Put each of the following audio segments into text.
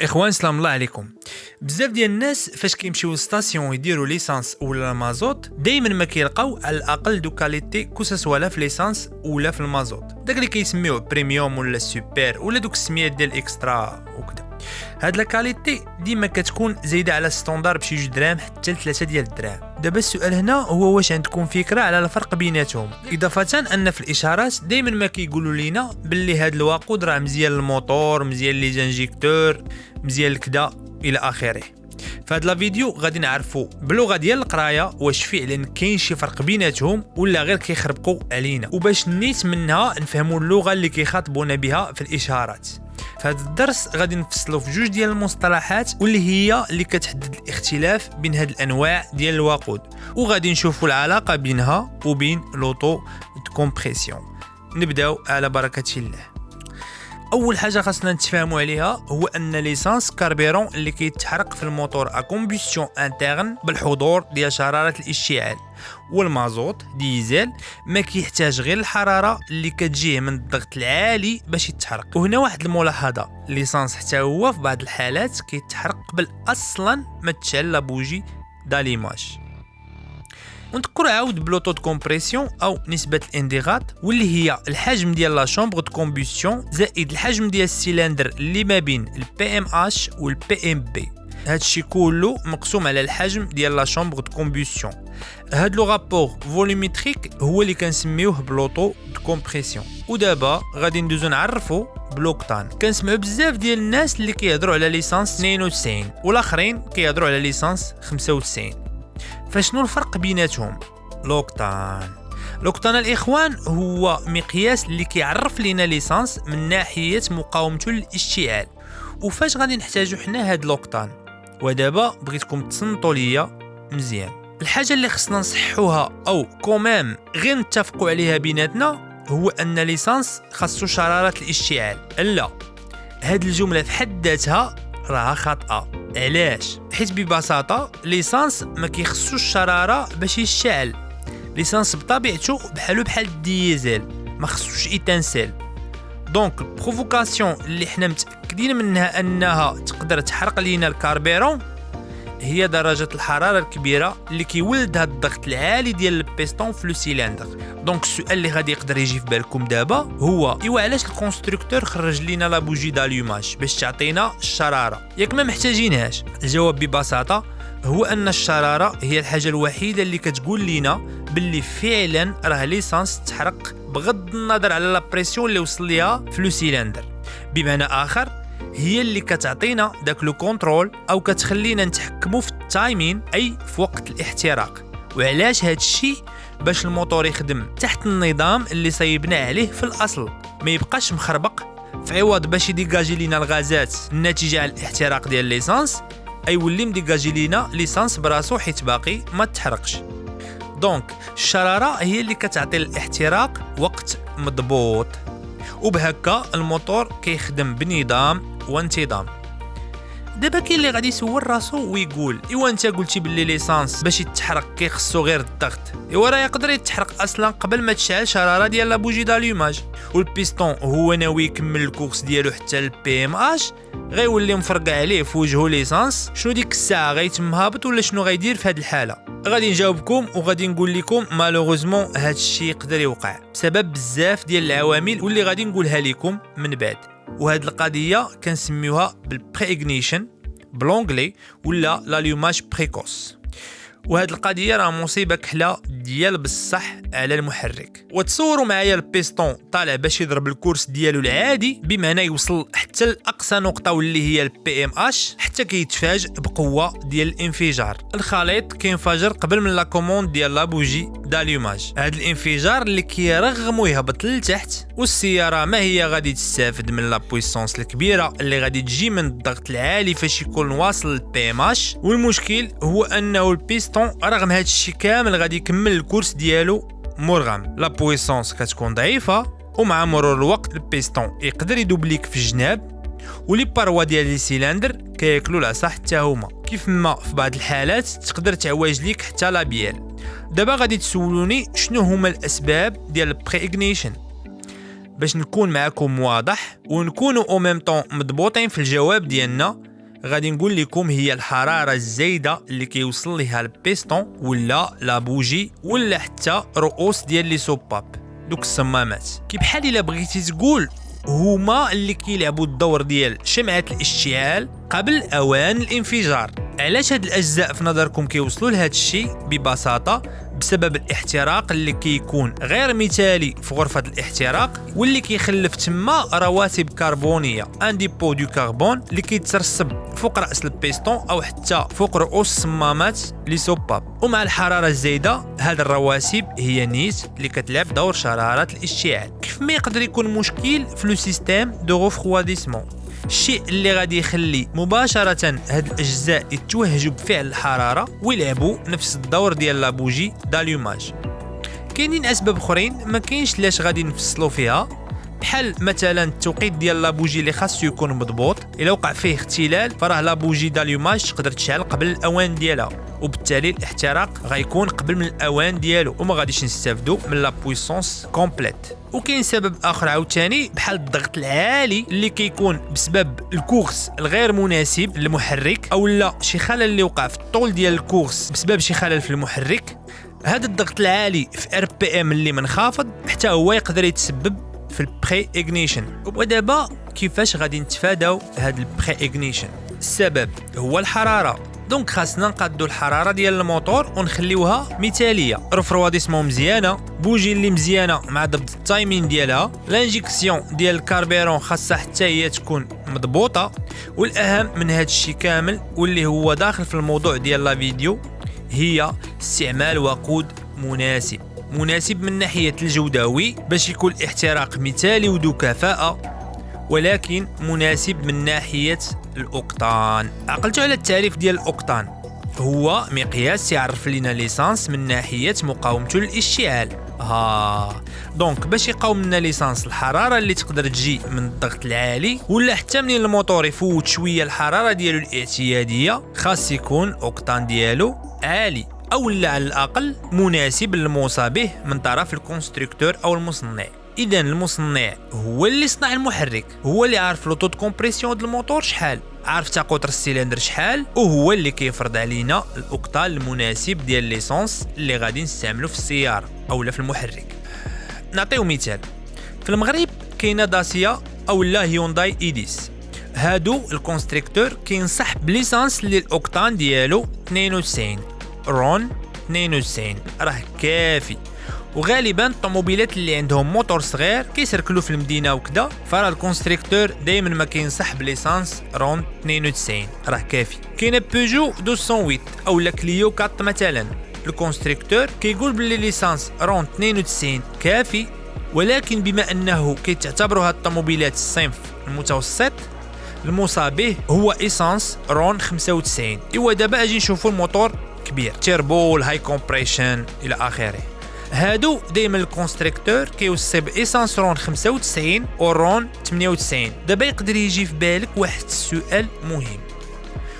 اخوان سلام الله عليكم. بزاف ديال الناس فاش كيمشيو للستاسيون يديروا ليسانس ولا المازوت دائما ما كيلقاو على الاقل دو كاليتي كوسا لا في ليسانس ولا في المازوت، داك اللي كيسميوه بريميوم ولا سوبر ولا دوك السميات ديال اكسترا وكذا. هاد لا كاليتي ديما كتكون زايده على ستاندار بشي 2 دراهم حتى ل 3 ديال الدراهم. دابا السؤال هنا هو واش عندكم فكره على الفرق بيناتهم، اضافه ان في الاشارات دائما ما كيقولوا لينا باللي هاد الوقود راه مزيان للموتور، مزيان لي زانجيكتور، مزيان لكذا الى اخره. فهاد لا فيديو غادي نعرفوا بلغه ديال القرايه واش فعلا كاين شي فرق بيناتهم ولا غير كيخربقوا علينا، وباش نيت منها نفهموا اللغه اللي كيخاطبونا بها في الاشارات. فهاد الدرس غادي نفصلوا في 2 ديال المصطلحات واللي هي اللي كتحدد الاختلاف بين هاد الانواع ديال الوقود، وغادي نشوفوا العلاقه بينها وبين لوطو كومبريسيون. نبداو على بركه الله. اول حاجه خاصنا نتفاهموا عليها هو ان ليسانس كاربيرون اللي كيتحرق في الموتور ا كومبوسيون انترن بالحضور ديال شراره الاشتعال، والمازوت ديزل ما كيحتاج غير الحراره اللي كتجيه من الضغط العالي باش يتحرق. وهنا واحد الملاحظه، ليسانس حتى هو في بعض الحالات كيتحرق قبل اصلا ما تشعل لابوجي داليماج. ونذكر عاود بلوطو دو كومبريسيون او نسبه الانضغاط واللي هي الحجم ديال لا شامبر دو كومبوسيون زائد الحجم ديال السيلندر اللي ما بين البي ام اش والبي ام بي. هادشي كله مقسوم على الحجم ديال لا شامبر دو كومبوسيون. هاد لو رابور فوليوميتريك هو اللي كنسميوه بلوطو دو كومبريسيون. ودابا غادي ندوزو نعرفوا بلوكتان. كنسمعوا بزاف ديال الناس اللي كيهضروا على ليسانس 92 والاخرين كيهضروا على ليسانس 95. فشنو الفرق بيناتهم؟ لوكتان الاخوان هو مقياس اللي كيعرف لينا ليسانس من ناحيه مقاومته للاشتعال، وفاش غادي نحتاجو حنا هاد لوكتان. ودابا بغيتكم تصنتوا ليا مزيان. الحاجه اللي خصنا نصحوها او كومام غير نتفقوا عليها بيناتنا هو ان ليسانس خاصو شراره الاشتعال. لا، هاد الجمله في حد ذاتها راها خاطئه. علاش؟ حيت ببساطه ليسانس ما كيخصوش الشراره باش يشتعل. ليسانس بطبيعته بحال الديزل ما خصوش ايتانسيل. دونك البروفوكاسيون اللي حنا متاكدين منها انها تقدر تحرق لينا الكاربيرون هي درجه الحراره الكبيره اللي كيولد هاد الضغط العالي ديال البيستون في لو سيلندر. دونك السؤال اللي غادي يقدر يجي في بالكم دابا هو ايوا علاش الكونستركتور خرج لينا لا بوجي داليوماج باش تعطينا الشراره ياك ما محتاجينهاش؟ الجواب ببساطه هو ان الشراره هي الحاجه الوحيده اللي كتقول لينا باللي فعلا راه ليسانس تحرق بغض النظر على لا بريسيون اللي وصل ليها في لو سيلندر. بمعنى اخر هي اللي كتعطينا داك لو كونترول او كتخلينا نتحكموا في التايمين اي في وقت الاحتراق. وعلاش هاد الشيء؟ باش الموتور يخدم تحت النظام اللي صايبنا عليه في الاصل، ما يبقاش مخربق، في عوض باش يديجاجي لينا الغازات الناتجه على الاحتراق ديال ليسانس اي ولي مديجاجي لينا ليسانس براسو حيت باقي ما تحرقش. دونك الشراره هي اللي كتعطي الاحتراق وقت مضبوط، وبهكا الموتور كيخدم بنظام وانتظام. دابا كاين اللي غادي يسول راسو ويقول ايوا انت قلتي باللي ليسانس باش يتحرق كيخصو غير الضغط، ايوا راه يقدر يتحرق اصلا قبل ما تشعل شراره ديال لا بوجي داليوماج، والبيستون هو ناوي يكمل الكورس ديالو حتى البي ام اش غيولي مفرقع عليه في وجهه ليسانس. شنو ديك الساعه غيتم هابط ولا شنو غيدير في هذه الحاله؟ غادي نجاوبكم وغادي نقول لكم مالوغوزمون هذا الشيء يقدر يوقع بسبب بزاف ديال العوامل واللي غادي نقولها لكم من بعد. وهاد القضيه كنسميوها بالبري اغنيشن بلونغلي ولا لاليوماج بريكوس. وهاد القضيه راه مصيبه كحله ديال بصح على المحرك. وتصوروا معايا البيستون طالع باش يضرب الكورس ديالو العادي بمعنى يوصل حتى لاقصى نقطه واللي هي البي ام اش حتى كيتفاجئ بقوه ديال الانفجار. الخليط كينفجر قبل من لا كوموند ديال لا بوجي داليوماج. هاد الانفجار اللي كيرغم ويهبط لتحت، والسياره ما هي غادي تستافد من لا بويسونس الكبيره اللي غادي تجي من الضغط العالي فاش يكون واصل البي ام اش. والمشكل هو انه البيستون رغم هذا الشيء كامل غادي يكمل الكورس ديالو مرغم. لا بويسونس كتكون ضعيفه، ومع مرور الوقت البيستون يقدر يدوبليك في الجناب، ولي باروا ديال لي سيلندر كياكلوا العصا حتى هما، كيف ما في بعض الحالات تقدر تعواج ليك حتى لا بيال. دابا غادي تسولوني شنو هما الاسباب ديال البري اغنيشن. باش نكون معكم واضح ونكونوا او ميم طون مضبوطين في الجواب ديالنا، غادي نقول لكم هي الحراره الزايده اللي كيوصل ليها البيستون ولا لا بوجي ولا حتى رؤوس ديال لي سوباب، دوك الصمامات. كي بحال الا بغيتي تقول هما اللي كيلعبوا الدور ديال شمعة الاشتعال قبل اوان الانفجار. علاش هاد الاجزاء في نظركم كيوصلوا لهاد الشيء؟ ببساطه بسبب الاحتراق اللي كيكون غير مثالي في غرفه الاحتراق، واللي كيخلف تما رواسب كربونيه ان ديبو دو كربون اللي كيترسب فوق راس البيستون او حتى فوق رؤوس الصمامات لي سوباب. ومع الحراره الزايده هاد الرواسب هي نيت اللي كتلعب دور شراره الاشتعال. كيف ما يقدر يكون مشكل في لو سيستيم دو ريفرواديسمون، الشيء اللي غادي يخلي مباشرة هاد الأجزاء يتوهجوا بفعل الحرارة ويلعبوا نفس الدور ديال لابوجي داليوماج. كاينين أسباب أخرين ما كاينش لاش غادي نفصلوا فيها، بحال مثلا التوقيت ديال لابوجي اللي خاصو يكون مضبوط. إلا وقع فيه اختلال فراه لابوجي داليوماج تقدر تشعل قبل الأوان ديالها، وبالتالي الاحتراق غيكون قبل من الأوان ديالو وما غاديش نستافدوا من لا بويسونس كومبليت. وكاين سبب اخر عاوتاني بحال الضغط العالي اللي كيكون بسبب الكورس الغير مناسب للمحرك، او لا شي خلل اللي وقع في الطول ديال الكورس بسبب شي خلل في المحرك. هذا الضغط العالي في ار بي ام اللي منخفض حتى هو يقدر يتسبب في البري اغنيشن. ودابا كيفاش غادي نتفاداو هذا البري اغنيشن؟ السبب هو الحراره. دونك خاصنا نقادو الحراره ديال الموتور ونخليوها مثاليه، رفرواديسمون مزيانه، بوجي اللي مزيانه مع ضبط التايمين ديالها، لانجيكسيون ديال الكاربيرون خاصها حتى هي تكون مضبوطه. والاهم من هذا الشيء كامل واللي هو داخل في الموضوع ديال لا فيديو هي استعمال وقود مناسب من ناحيه الجودوي باش يكون الاحتراق مثالي وذو كفاءه، ولكن مناسب من ناحية الأوكتان. عقلتوا على التعريف ديال الأوكتان؟ هو مقياس يعرف لنا ليسانس من ناحية مقاومته للاشتعال. دونك باش يقاوم لنا ليسانس الحرارة اللي تقدر تجي من الضغط العالي ولا حتى منين الموتور يفوت شوية الحرارة ديالو الاعتيادية، خاص يكون الأوكتان ديالو عالي أو لا على الأقل مناسب للموصى به من طرف الكونستركتور أو المصنع. اذا المصنع هو اللي صنع المحرك، هو اللي عارف لو طو دو كومبريسيون ديال الموتور شحال، عارف تا قطر السيلندر شحال، وهو اللي كيفرض علينا الاوكتان المناسب ديال ليسونس اللي غادي نستعملو في السياره اولا في المحرك. نعطيو مثال، في المغرب كاينه داسيا او لا هيونداي ايديس. هادو الكونستركتور كينصح بليسانس اللي الاوكتان ديالو 92 رون 92 راه كافي. وغالبا الطوموبيلات اللي عندهم موتور صغير كيسركلوا في المدينه وكذا، فراه الكونستركتور دائما ما كينصح بليسانس رون 92 راه كافي. كاينه بيجو 208 او لا كليو 4 مثلا، الكونستركتور كيقول باللي ليسانس رون 92 كافي، ولكن بما انه كيتعتبروا هاد الطوموبيلات الصنف المتوسط الموصى به هو ايسانس رون 95. ايوا دابا اجي نشوفوا الموتور كبير، تيربو، الهاي كومبريشن الى اخره. هادو دايما الكونستركتور كيوصي بايسانس رون 95 و رون 98. دابا يقدر يجي في بالك واحد السؤال مهم،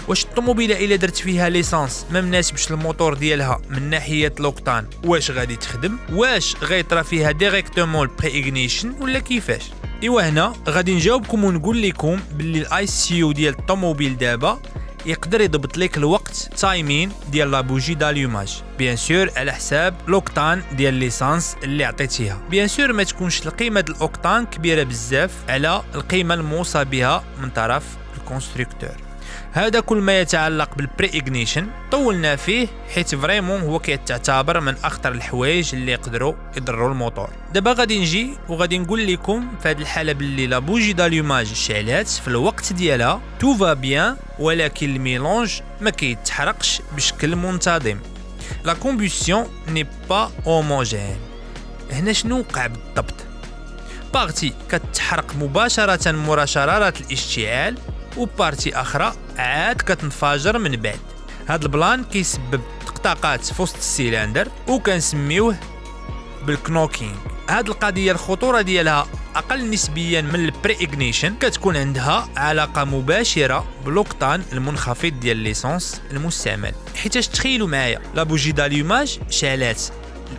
واش الطوموبيله الا درت فيها ليسانس ما مناسبش الموتور ديالها من ناحيه لوكتان واش غادي تخدم؟ واش غيطرا فيها ديريكتومون البري اغنيشن ولا كيفاش؟ ايوا هنا غادي نجاوبكم ونقول لكم باللي الاي سي يو ديال الطوموبيل دابا يقدر يضبط لك الوقت تايمين ديال لابوجي داليوماج، بيان سور على حساب لوكتان ديال ليسانس اللي عطيتيها. بيان سور ما تكونش القيمه ديال الاوكتان كبيره بزاف على القيمه الموصى بها من طرف الكونستركتور. هذا كل ما يتعلق بالبري اغنيشن طولنا فيه حيت فريمون هو كيتعتبر من اخطر الحوايج اللي يقدروا يضروا الموتور. دابا غادي نجي وغادي نقول لكم في هذه الحاله باللي لا بوجي داليوماج شعلات في الوقت ديالها تو فا بيان، ولكن الميلونج ما كيتحرقش بشكل منتظم. لا كومبوسيون ني با هوموجين. هنا شنو وقع بالضبط؟ بارتي كتحرق مباشره مورا شراره الاشتعال، وبارتي اخرى عاد كتنفجر من بعد. هاد البلان كيسبب طقطقات في وسط السيلندر وكنسميوه بالكنوكينغ. هاد القضيه الخطوره ديالها اقل نسبيا من البري اغنيشن، كتكون عندها علاقه مباشره بلوكتان المنخفض ديال ليسونس المستعمل. حيتاش تخيلوا معايا لابوجي داليوماج شعلات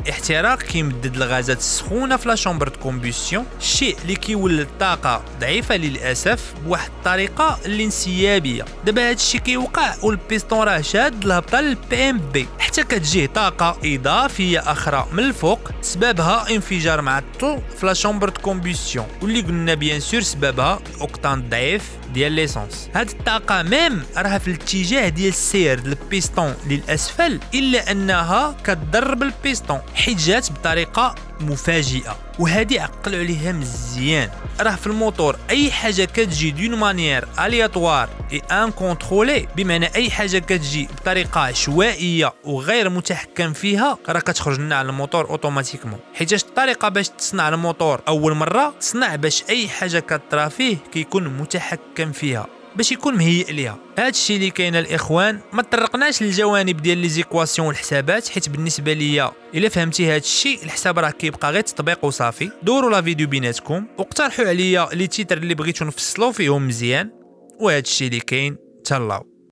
الاحتراق كيمدد الغازات السخونه في لا شامبر دو كومبوسيون، الشيء اللي كيولد طاقه ضعيفه للاسف بواحد الطريقه اللي انسيابيه. دابا هذا الشيء كيوقع والبيستون راه شاد الهبطه للبي ام بي حتى كتجيه طاقه اضافيه اخرى من الفوق سببها انفجار معطل في لا شامبر دو كومبوسيون، واللي قلنا بيان سور سببها الاوكتان الضعيف ديال ليسونس. هاد الطاقه ميم راها في الاتجاه ديال السير ديال البيستون للاسفل، الا انها كتضرب البيستون حيت جات بطريقه مفاجئه، وهذه عقلوا عليها مزيان. راه في الموتور اي حاجه كتجي دون مانيير الياتوار اي ان كونترولي، بمعنى اي حاجه كتجي بطريقه عشوائيه وغير متحكم فيها راه كتخرج لنا على الموتور اوتوماتيكمون. حيت الطريقه باش تصنع الموتور اول مره تصنع باش اي حاجه كطرا فيه كيكون متحكم فيها باش يكون مهيئ ليها. هذا الشيء اللي كاين الاخوان. ما تطرقناش للجوانب ديال لي زيكواسيون والحسابات، حيت بالنسبه ليا الا فهمتي هذا الشيء الحساب راه كيبقى غير تطبيق وصافي. دوروا لا فيديو بيناتكم واقترحوا عليا لي تيتر اللي بغيتو نفصلوا فيهم مزيان، وهذا الشيء اللي كاين. تهلاو.